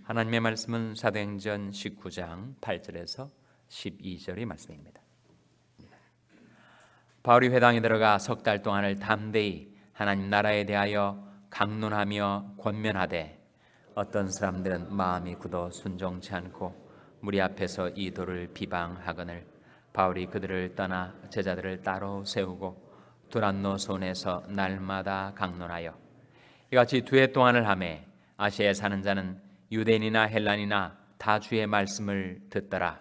하나님의 말씀은 사도행전 19장 8절에서 12절의 말씀입니다. 바울이 회당에 들어가 석 달 동안을 담대히 하나님 나라에 대하여 강론하며 권면하되 어떤 사람들은 마음이 굳어 순종치 않고 무리 앞에서 이 도를 비방하거늘 바울이 그들을 떠나 제자들을 따로 세우고 두란노 손에서 날마다 강론하여 이같이 두 해 동안을 하매 아시아에 사는 자는 유대인이나 헬라인이나 다 주의 말씀을 듣더라.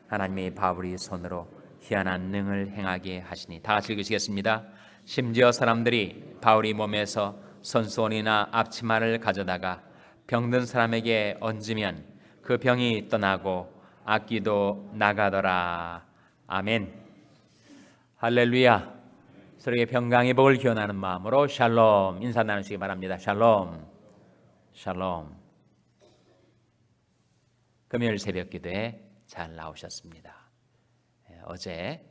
하나님이 바울이 손으로 희한한 능을 행하게 하시니. 다 같이 읽으시겠습니다. 심지어 사람들이 바울이 몸에서 손수건이나 앞치마를 가져다가 병든 사람에게 얹으면 그 병이 떠나고 악기도 나가더라. 아멘. 할렐루야. 서로에게 평강의 복을 기원하는 마음으로 샬롬 인사 나누시기 바랍니다. 샬롬. 샬롬. 금요일 새벽 기도에 잘 나오셨습니다. 어제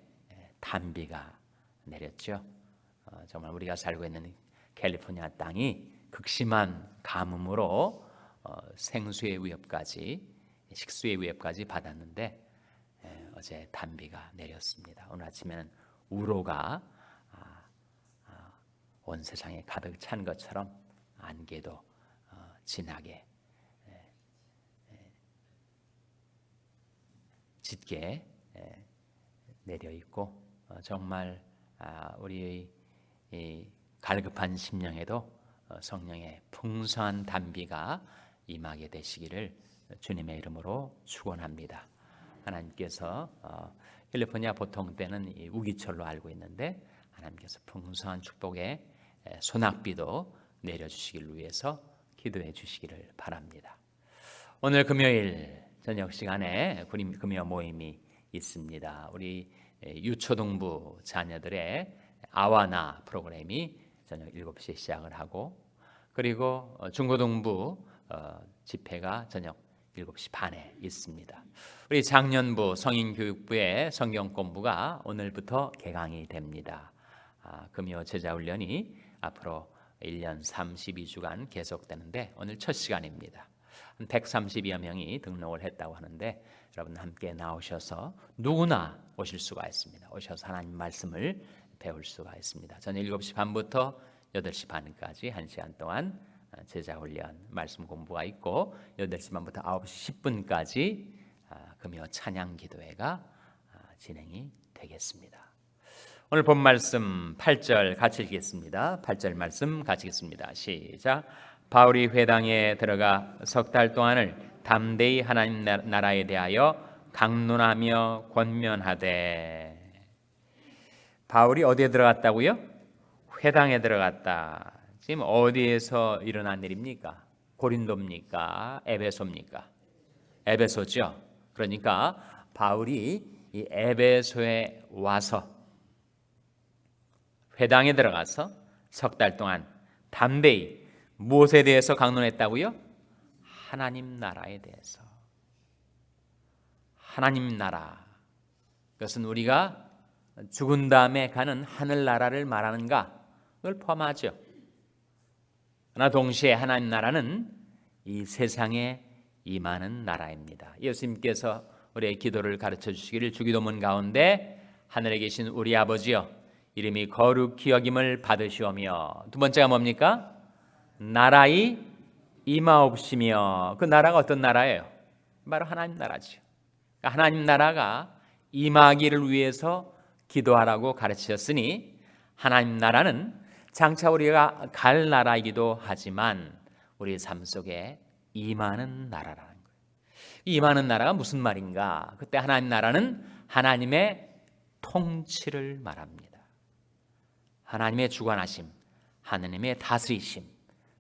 단비가 내렸죠. 정말 우리가 살고 있는 캘리포니아 땅이 극심한 가뭄으로 생수의 위협까지, 식수의 위협까지 받았는데 어제 단비가 내렸습니다. 오늘 아침에는 우로가 온 세상에 가득 찬 것처럼 안개도 진하게 짙게 내려 있고 정말 우리의 갈급한 심령에도 성령의 풍성한 단비가 임하게 되시기를 주님의 이름으로 축원합니다. 하나님께서 캘리포니아 보통 때는 우기철로 알고 있는데 하나님께서 풍성한 축복의 소낙비도 내려주시기를 위해서 기도해 주시기를 바랍니다. 오늘 금요일 저녁 시간에 금요 모임이 있습니다. 우리 유초등부 자녀들의 아와나 프로그램이 저녁 7시에 시작을 하고 그리고 중고등부 집회가 저녁 7시 반에 있습니다. 우리 장년부 성인교육부의 성경 공부가 오늘부터 개강이 됩니다. 금요 제자훈련이 앞으로 1년 32주간 계속되는데 오늘 첫 시간입니다. 132여 명이 등록을 했다고 하는데 여러분 함께 나오셔서 누구나 오실 수가 있습니다. 오셔서 하나님 말씀을 배울 수가 있습니다. 저녁 7시 반부터 8시 반까지 1시간 동안 제자훈련 말씀 공부가 있고 8시 반부터 9시 10분까지 금요 찬양 기도회가 진행이 되겠습니다. 오늘 본 말씀 8절 같이 읽겠습니다. 8절 말씀 같이 읽겠습니다. 시작. 바울이 회당에 들어가 석 달 동안을 담대히 하나님 나라에 대하여 강론하며 권면하되. 바울이 어디에 들어갔다고요? 회당에 들어갔다. 지금 어디에서 일어난 일입니까? 고린도입니까? 에베소입니까? 에베소죠. 그러니까 바울이 이 에베소에 와서 회당에 들어가서 석 달 동안 담대히 무엇에 대해서 강론했다고요? 하나님 나라에 대해서. 하나님 나라. 그것은 우리가 죽은 다음에 가는 하늘나라를 말하는가? 그걸 포함하죠. 그러나 동시에 하나님 나라는 이 세상에 임하는 나라입니다. 예수님께서 우리의 기도를 가르쳐 주시기를 주기도문 가운데 하늘에 계신 우리 아버지여 이름이 거룩히 여김을 받으시오며 두 번째가 뭡니까? 나라의 임하옵시며. 그 나라가 어떤 나라예요? 바로 하나님 나라죠. 그러니까 하나님 나라가 임하기를 위해서 기도하라고 가르치셨으니 하나님 나라는 장차 우리가 갈 나라이기도 하지만 우리 삶 속에 임하는 나라라는 거예요. 임하는 나라가 무슨 말인가? 그때 하나님 나라는 하나님의 통치를 말합니다. 하나님의 주관하심, 하나님의 다스리심.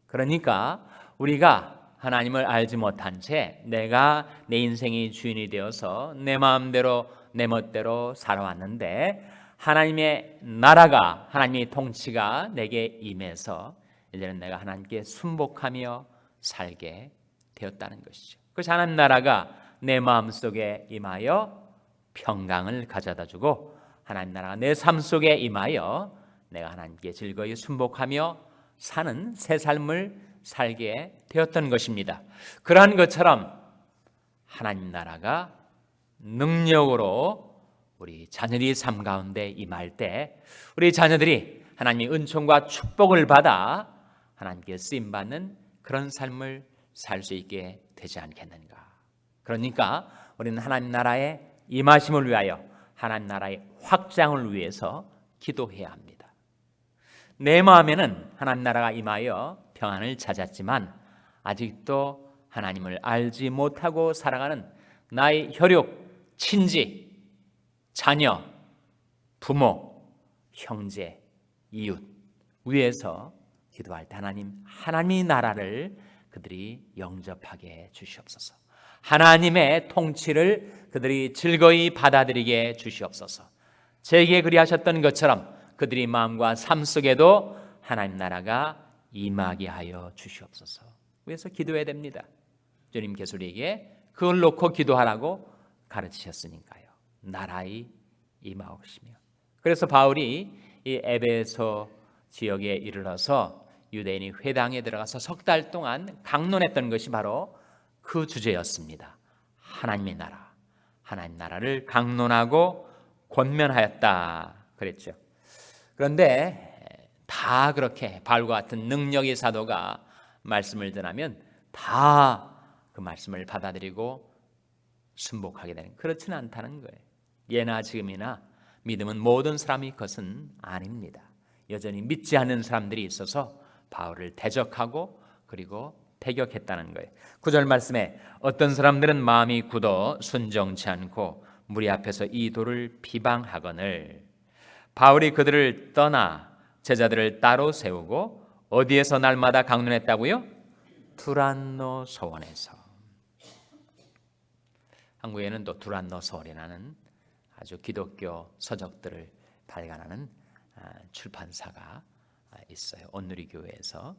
그러니까 우리가 하나님을 알지 못한 채 내가 내 인생의 주인이 되어서 내 마음대로 내 멋대로 살아왔는데 하나님의 나라가, 하나님의 통치가 내게 임해서 이제는 내가 하나님께 순복하며 살게 되었다는 것이죠. 그래서 하나님 나라가 내 마음속에 임하여 평강을 가져다 주고 하나님 나라가 내 삶 속에 임하여 내가 하나님께 즐거이 순복하며 사는 새 삶을 살게 되었던 것입니다. 그러한 것처럼 하나님 나라가 능력으로 우리 자녀들이 삶 가운데 임할 때 우리 자녀들이 하나님의 은총과 축복을 받아 하나님께 쓰임받는 그런 삶을 살 수 있게 되지 않겠는가. 그러니까 우리는 하나님 나라의 임하심을 위하여 하나님 나라의 확장을 위해서 기도해야 합니다. 내 마음에는 하나님 나라가 임하여 평안을 찾았지만 아직도 하나님을 알지 못하고 살아가는 나의 혈육, 친지, 자녀, 부모, 형제, 이웃 위해서 기도할 때 하나님의 나라를 그들이 영접하게 주시옵소서. 하나님의 통치를 그들이 즐거이 받아들이게 주시옵소서. 제게 그리하셨던 것처럼 그들의 마음과 삶 속에도 하나님 나라가 임하게 하여 주시옵소서. 그래서 기도해야 됩니다. 주님께서 우리에게 그걸 놓고 기도하라고 가르치셨으니까요. 나라의 임하옵시며. 그래서 바울이 이 에베소 지역에 이르러서 유대인이 회당에 들어가서 석 달 동안 강론했던 것이 바로 그 주제였습니다. 하나님의 나라, 하나님 나라를 강론하고 권면하였다 그랬죠. 그런데 다 그렇게 바울과 같은 능력의 사도가 말씀을 전하면 다 그 말씀을 받아들이고 순복하게 되는, 그렇지는 않다는 거예요. 예나 지금이나 믿음은 모든 사람의 것은 아닙니다. 여전히 믿지 않는 사람들이 있어서 바울을 대적하고 그리고 배격했다는 거예요. 9절 말씀에 어떤 사람들은 마음이 굳어 순정치 않고 무리 앞에서 이 도를 비방하거늘 바울이 그들을 떠나 제자들을 따로 세우고 어디에서 날마다 강론했다고요? 두란노 서원에서. 한국에는 또 두란노 서원이라는 아주 기독교 서적들을 발간하는 출판사가 있어요. 온누리교회에서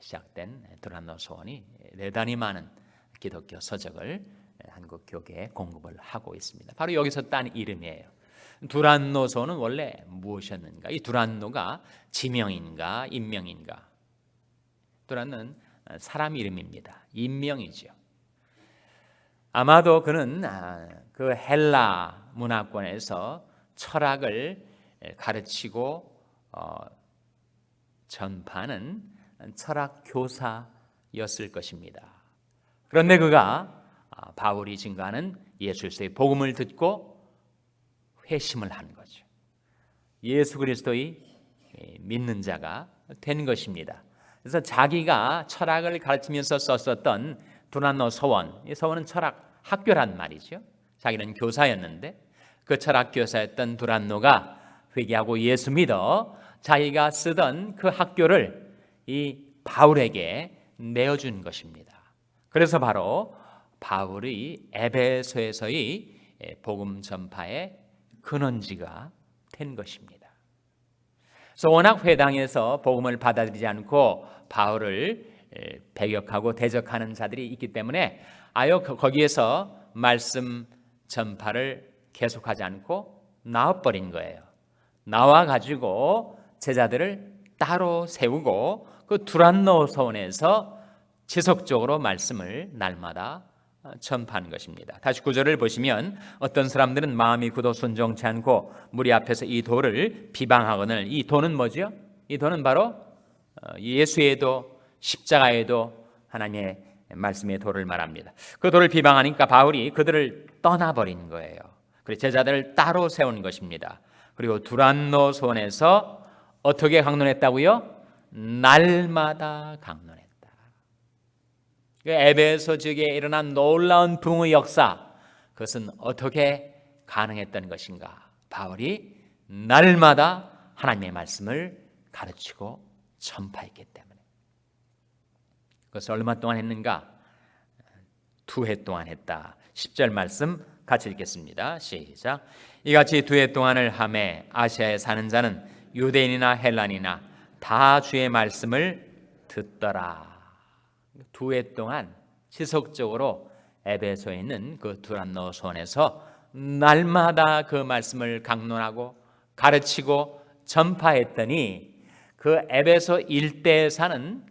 시작된 두란노 서원이 대단히 많은 기독교 서적을 한국 교계에 공급을 하고 있습니다. 바로 여기서 딴 이름이에요. 두란노 서원은 원래 무엇이었는가? 이 두란노가 지명인가 인명인가? 두란노는 사람 이름입니다. 인명이죠. 아마도 그는 그 헬라 문화권에서 철학을 가르치고 전파하는 철학 교사였을 것입니다. 그런데 그가 바울이 증거하는 예수 그리스도의 복음을 듣고 회심을 한 거죠. 예수 그리스도의 믿는 자가 된 것입니다. 그래서 자기가 철학을 가르치면서 썼었던 두란노 서원, 이 서원은 철학 학교란 말이죠. 자기는 교사였는데 그 철학 교사였던 두란노가 회개하고 예수 믿어 자기가 쓰던 그 학교를 이 바울에게 내어준 것입니다. 그래서 바로 바울의 에베소에서의 복음 전파의 근원지가 된 것입니다. 그래서 워낙 회당에서 복음을 받아들이지 않고 바울을 배격하고 대적하는 자들이 있기 때문에 거기에서 말씀 전파를 계속하지 않고 나와버린 거예요. 나와가지고 제자들을 따로 세우고 그 두란노 서원에서 지속적으로 말씀을 날마다 전파한 것입니다. 다시 9절을 보시면 어떤 사람들은 마음이 굳어 순종치 않고 무리 앞에서 이 도를 비방하거늘. 이 도는 뭐죠? 이 도는 바로 예수의 도, 십자가의 도, 하나님의 말씀의 도를 말합니다. 그 도를 비방하니까 바울이 그들을 떠나버린 거예요. 그리고 제자들을 따로 세운 것입니다. 그리고 두란노 소원에서 어떻게 강론했다고요? 날마다 강론했다. 에베소 지역에 일어난 놀라운 붕의 역사, 그것은 어떻게 가능했던 것인가? 바울이 날마다 하나님의 말씀을 가르치고 전파했기 때문에. 그것을 얼마 동안 했는가? 2해 동안 했다. 10절 말씀 같이 읽겠습니다. 시작. 이같이 2해 동안을 하매 아시아에 사는 자는 유대인이나 헬란이나 다 주의 말씀을 듣더라. 2해 동안 지속적으로 에베소에 있는 그 두란노 소원에서 날마다 그 말씀을 강론하고 가르치고 전파했더니 그 에베소 일대에 사는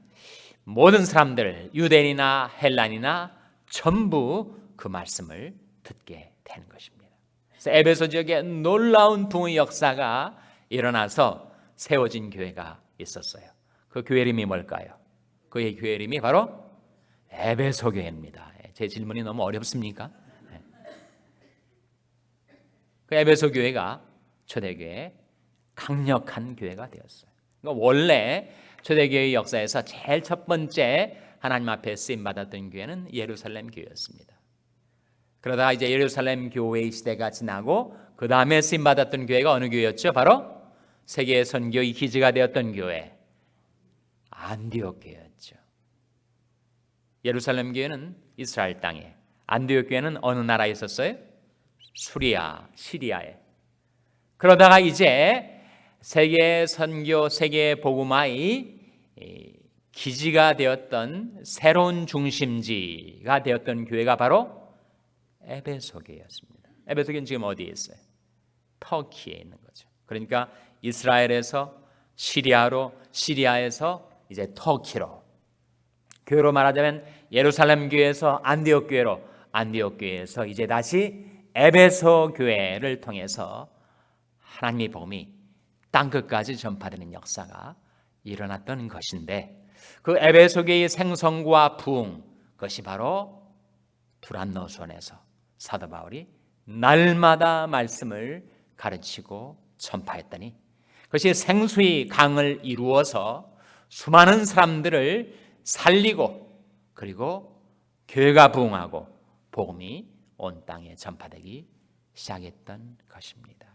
모든 사람들, 유대인이나 헬란이나 전부 그 말씀을 듣게 되는 것입니다. 그래서 에베소 지역에 놀라운 부흥의 역사가 일어나서 세워진 교회가 있었어요. 그 교회 이름이 뭘까요? 그의 교회 이름이 바로 에베소 교회입니다. 제 질문이 너무 어렵습니까? 그 에베소 교회가 초대교회 강력한 교회가 되었어요. 그러니까 원래 초대교회 역사에서 제일 첫 번째 하나님 앞에 쓰임 받았던 교회는 예루살렘 교회였습니다. 그러다가 이제 예루살렘 교회의 시대가 지나고 그 다음에 쓰임 받았던 교회가 어느 교회였죠? 바로 세계 선교의 기지가 되었던 교회, 안디옥 교회였죠. 예루살렘 교회는 이스라엘 땅에, 안디옥 교회는 어느 나라에 있었어요? 시리아에. 그러다가 이제 세계 선교, 세계 복음화의 기지가 되었던 새로운 중심지가 되었던 교회가 바로 에베소 교회였습니다. 에베소 교회는 지금 어디에 있어요? 터키에 있는 거죠. 그러니까 이스라엘에서 시리아로, 시리아에서 이제 터키로, 교회로 말하자면 예루살렘 교회에서 안디옥 교회로, 안디옥 교회에서 이제 다시 에베소 교회를 통해서 하나님의 복음이 땅끝까지 전파되는 역사가 일어났던 것인데, 그 에베소 교회의 생성과 부흥, 그것이 바로 두란노선에서 사도 바울이 날마다 말씀을 가르치고 전파했더니 그것이 생수의 강을 이루어서 수많은 사람들을 살리고, 그리고 교회가 부흥하고 복음이 온 땅에 전파되기 시작했던 것입니다.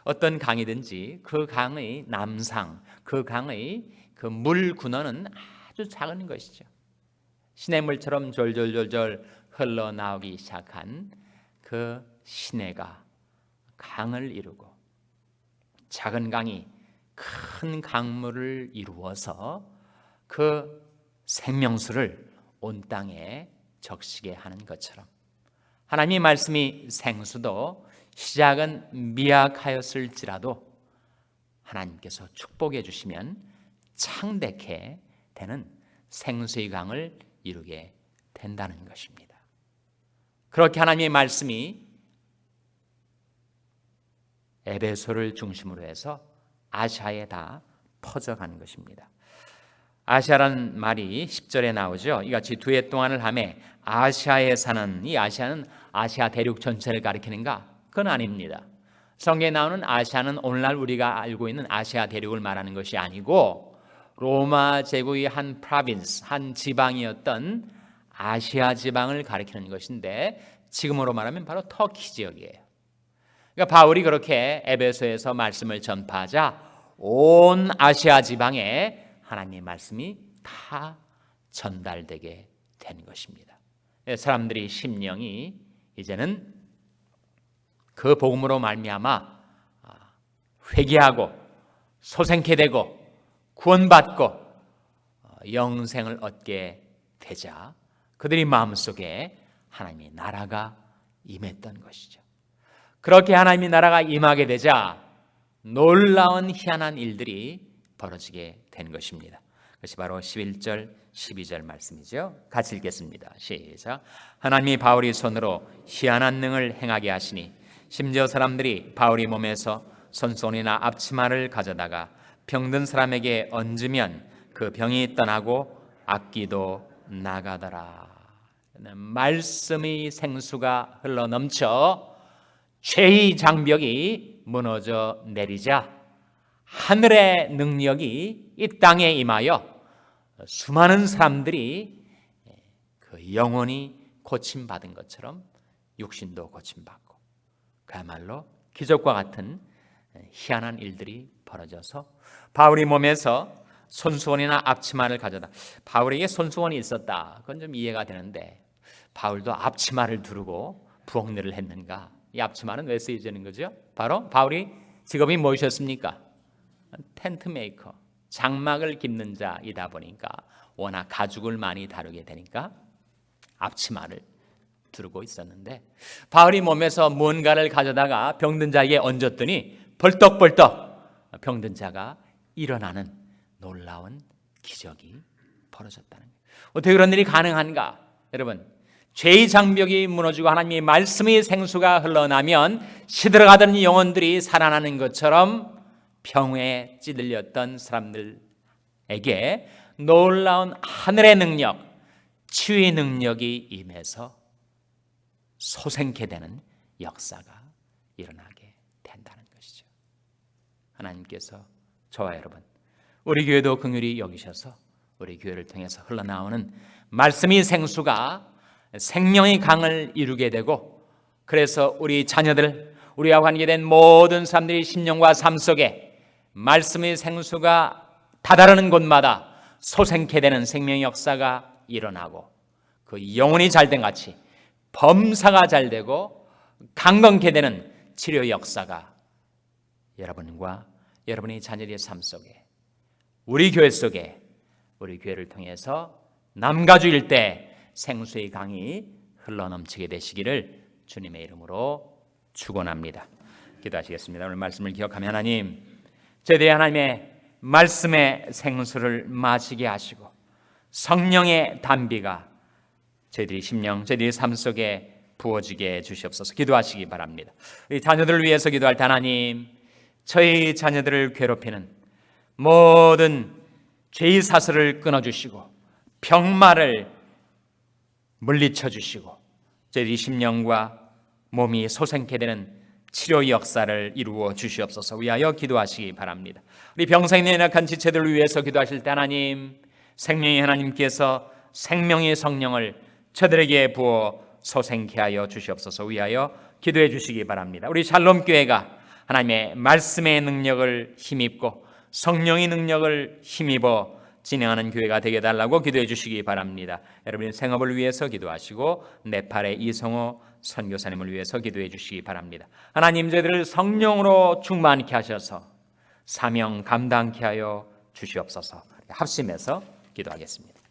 어떤 강이든지 그 강의 남상, 그 강의 그 물 근원은 아주 작은 것이죠. 시냇물처럼 졸졸졸졸 흘러나오기 시작한 그 시내가 강을 이루고, 작은 강이 큰 강물을 이루어서 그 생명수를 온 땅에 적시게 하는 것처럼, 하나님의 말씀이 생수도 시작은 미약하였을지라도 하나님께서 축복해 주시면 창대케 되는 생수의 강을 이루게 된다는 것입니다. 그렇게 하나님의 말씀이 에베소를 중심으로 해서 아시아에 다 퍼져가는 것입니다. 아시아란 말이 10절에 나오죠. 이같이 두 해 동안을 하매 아시아에 사는, 이 아시아는 아시아 대륙 전체를 가리키는가? 그건 아닙니다. 성경에 나오는 아시아는 오늘날 우리가 알고 있는 아시아 대륙을 말하는 것이 아니고 로마 제국의 한 프로빈스, 한 지방이었던 아시아 지방을 가리키는 것인데, 지금으로 말하면 바로 터키 지역이에요. 그러니까 바울이 그렇게 에베소에서 말씀을 전파하자 온 아시아 지방에 하나님의 말씀이 다 전달되게 된 것입니다. 사람들이 심령이 이제는 그 복음으로 말미암아 회개하고 소생케 되고 구원받고 영생을 얻게 되자 그들의 마음속에 하나님의 나라가 임했던 것이죠. 그렇게 하나님의 나라가 임하게 되자 놀라운 희한한 일들이 벌어지게 된 것입니다. 그것이 바로 11절, 12절 말씀이죠. 같이 읽겠습니다. 시작. 하나님이 바울의 손으로 희한한 능을 행하게 하시니 심지어 사람들이 바울의 몸에서 손손이나 앞치마를 가져다가 병든 사람에게 얹으면 그 병이 떠나고 악기도 나가더라. 말씀의 생수가 흘러넘쳐 죄의 장벽이 무너져 내리자 하늘의 능력이 이 땅에 임하여 수많은 사람들이 그 영혼이 고침받은 것처럼 육신도 고침받고, 그야말로 기적과 같은 희한한 일들이 벌어져서 바울의 몸에서 손수건이나 앞치마를 가져다, 바울에게 손수건이 있었다, 그건 좀 이해가 되는데 바울도 앞치마를 두르고 부엌일을 했는가? 이 앞치마는 왜 쓰여지는 거죠? 바로 바울이 직업이 무엇이었습니까? 텐트 메이커, 장막을 깁는 자이다 보니까 워낙 가죽을 많이 다루게 되니까 앞치마를 두르고 있었는데, 바울이 몸에서 뭔가를 가져다가 병든 자에게 얹었더니 벌떡벌떡 병든 자가 일어나는 놀라운 기적이 벌어졌다는 거예요. 어떻게 그런 일이 가능한가? 여러분, 죄의 장벽이 무너지고 하나님의 말씀의 생수가 흘러나면 시들어가던 영혼들이 살아나는 것처럼 병에 찌들렸던 사람들에게 놀라운 하늘의 능력, 치유의 능력이 임해서 소생케 되는 역사가 일어나게 된다는 것이죠. 하나님께서 저와 여러분, 우리 교회도 긍휼히 여기셔서 우리 교회를 통해서 흘러나오는 말씀의 생수가 생명의 강을 이루게 되고, 그래서 우리 자녀들, 우리와 관계된 모든 사람들이 심령과 삶 속에 말씀의 생수가 다다르는 곳마다 소생케 되는 생명의 역사가 일어나고, 그 영혼이 잘된 같이 범사가 잘되고 강건케 되는 치료 역사가 여러분과 여러분의 자녀들의 삶 속에, 우리 교회 속에, 우리 교회를 통해서 남가주 일대 생수의 강이 흘러넘치게 되시기를 주님의 이름으로 축원합니다. 기도하시겠습니다. 오늘 말씀을 기억하며 하나님, 제대로 하나님의 말씀의 생수를 마시게 하시고 성령의 단비가 저희들이 심령, 저희들의 삶 속에 부어지게 해 주시옵소서. 기도하시기 바랍니다. 우리 자녀들을 위해서 기도할 때 하나님, 저희 자녀들을 괴롭히는 모든 죄의 사슬을 끊어주시고 병마를 물리쳐 주시고 저희 심령과 몸이 소생케 되는 치료 역사를 이루어 주시옵소서. 위하여 기도하시기 바랍니다. 우리 병상에 연약한 지체들을 위해서 기도하실 때 하나님, 생명의 하나님께서 생명의 성령을 저들에게 부어 소생케 하여 주시옵소서. 위하여 기도해 주시기 바랍니다. 우리 샬롬 교회가 하나님의 말씀의 능력을 힘입고 성령의 능력을 힘입어 진행하는 교회가 되게 달라고 기도해 주시기 바랍니다. 여러분의 생업을 위해서 기도하시고 네팔의 이성호 선교사님을 위해서 기도해 주시기 바랍니다. 하나님, 저희들을 성령으로 충만케 하셔서 사명 감당케 하여 주시옵소서. 합심해서 기도하겠습니다.